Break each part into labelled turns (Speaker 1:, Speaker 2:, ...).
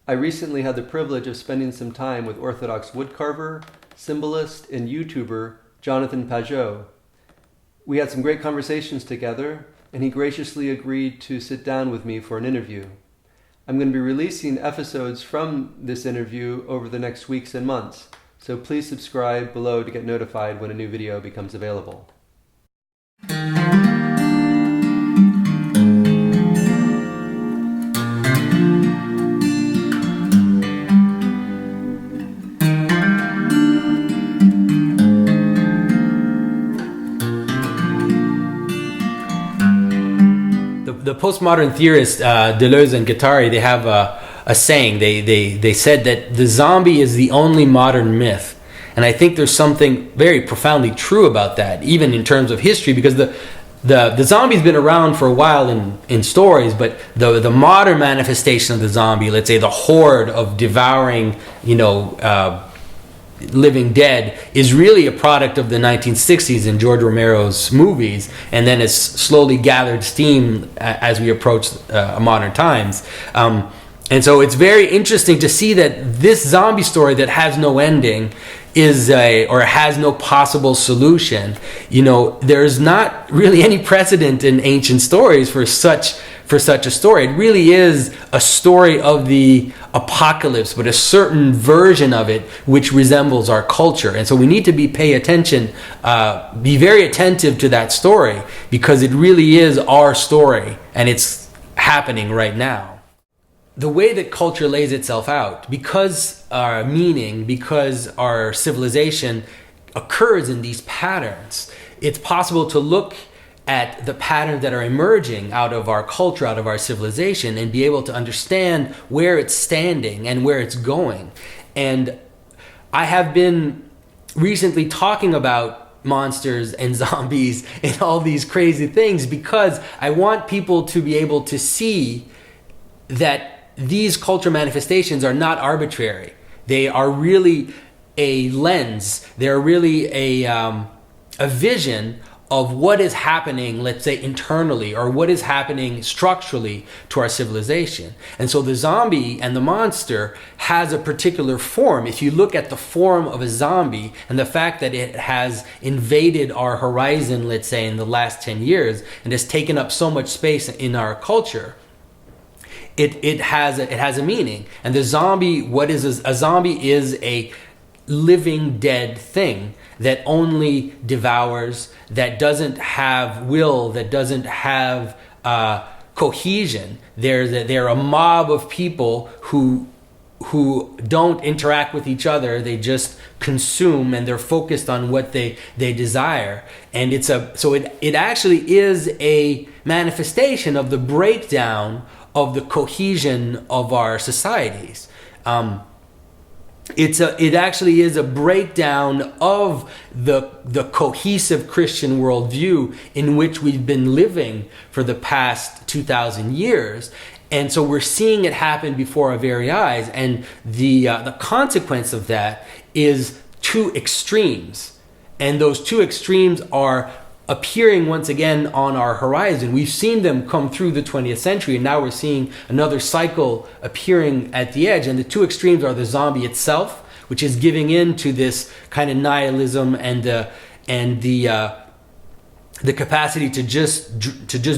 Speaker 1: I recently had the privilege of spending some time with Orthodox woodcarver, symbolist, and YouTuber Jonathan Pageau. We had some great conversations together, and he graciously agreed to sit down with me for an interview. I'm going to be releasing episodes from this interview over the next weeks and months, so please subscribe below to get notified when a new video becomes available.
Speaker 2: The postmodern theorists, Deleuze and Guattari, they have a saying. They said that the zombie is the only modern myth. And I think there's something very profoundly true about that, even in terms of history, because the zombie's been around for a while in stories, but the modern manifestation of the zombie, let's say the horde of devouring, living dead, is really a product of the 1960s in George Romero's movies, and then it's slowly gathered steam as we approach modern times. And so it's very interesting to see that this zombie story that has no ending or has no possible solution. There's not really any precedent in ancient stories for such a story. It really is a story of the apocalypse, but a certain version of it which resembles our culture. And so we need to be very attentive to that story, because it really is our story and it's happening right now. The way that culture lays itself out, because our meaning, because our civilization occurs in these patterns, it's possible to look at the patterns that are emerging out of our culture, out of our civilization, and be able to understand where it's standing and where it's going. And I have been recently talking about monsters and zombies and all these crazy things because I want people to be able to see that these culture manifestations are not arbitrary. They are really a lens. They're really a vision of what is happening, let's say, internally, or what is happening structurally to our civilization. And so the zombie and the monster has a particular form. If you look at the form of a zombie and the fact that it has invaded our horizon, let's say, in the last 10 years, and has taken up so much space in our culture, it has a meaning. And the zombie, what is a zombie? Is a living dead thing that only devours, that doesn't have will, that doesn't have cohesion. They're a mob of people who don't interact with each other. They just consume, and they're focused on what they desire. And it actually is a manifestation of the breakdown of the cohesion of our societies. It actually is a breakdown of the cohesive Christian worldview in which we've been living for the past 2,000 years. And so we're seeing it happen before our very eyes. And the consequence of that is two extremes. And those two extremes are appearing once again on our horizon. We've seen them come through the 20th century, and now we're seeing another cycle appearing at the edge. And the two extremes are the zombie itself, which is giving in to this kind of nihilism and the capacity to just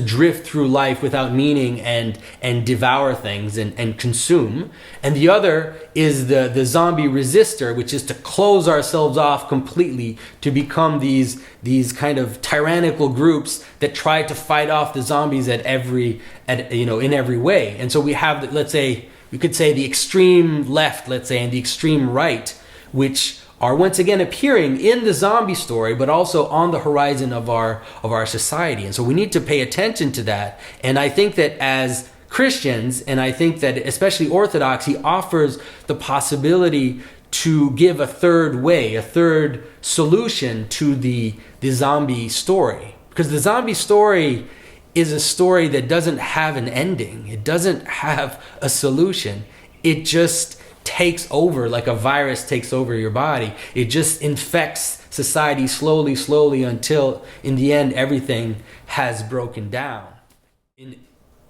Speaker 2: drift through life without meaning and devour things and consume. And the other is the zombie resistor, which is to close ourselves off completely, to become these kind of tyrannical groups that try to fight off the zombies in every way. And so we have, let's say, we could say the extreme left, let's say, and the extreme right, which are once again appearing in the zombie story, but also on the horizon of our society. And so we need to pay attention to that. And I think that as Christians, and I think that especially Orthodoxy, offers the possibility to give a third way, a third solution to the zombie story. Because the zombie story is a story that doesn't have an ending. It doesn't have a solution. It just takes over, like a virus takes over your body. It just infects society slowly until in the end everything has broken down.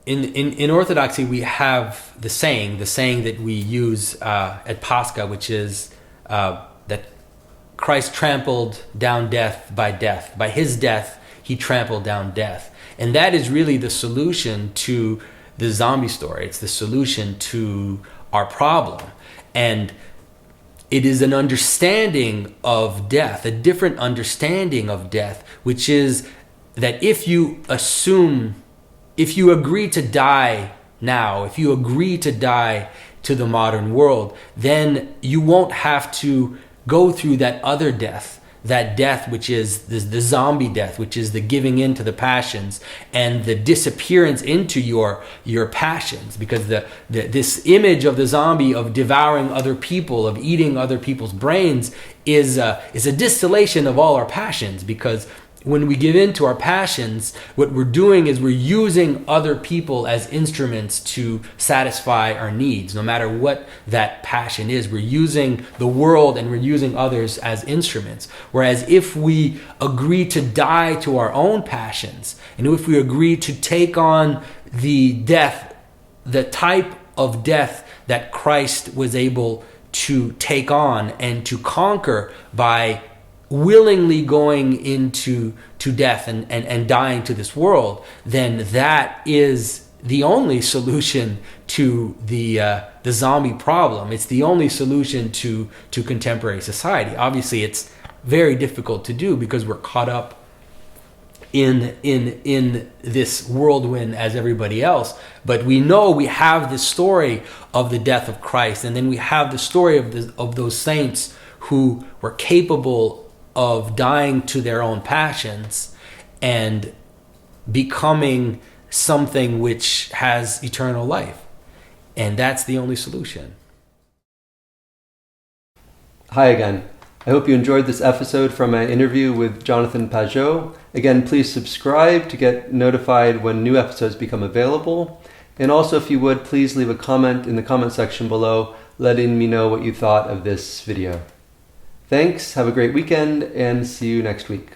Speaker 2: in Orthodoxy, we have the saying that we use at Pascha, which is that Christ trampled down death. By his death, he trampled down death. And that is really the solution to the zombie story. It's the solution to our problem. And it is an understanding of death, a different understanding of death, which is that if you agree to die now, if you agree to die to the modern world, then you won't have to go through that other death, that death which is the zombie death, which is the giving in to the passions and the disappearance into your passions. Because this image of the zombie, of devouring other people, of eating other people's brains, is a distillation of all our passions. Because when we give in to our passions, what we're doing is we're using other people as instruments to satisfy our needs, no matter what that passion is. We're using the world and we're using others as instruments. Whereas if we agree to die to our own passions, and if we agree to take on the death, the type of death that Christ was able to take on and to conquer by willingly going into death and dying to this world, then that is the only solution to the zombie problem. It's the only solution to contemporary society. Obviously, it's very difficult to do because we're caught up in this whirlwind as everybody else. But we know we have the story of the death of Christ, and then we have the story of those saints who were capable of dying to their own passions and becoming something which has eternal life. And that's the only solution.
Speaker 1: Hi again. I hope you enjoyed this episode from my interview with Jonathan Pageau. Again, please subscribe to get notified when new episodes become available. And also, if you would, please leave a comment in the comment section below letting me know what you thought of this video. Thanks, have a great weekend, and see you next week.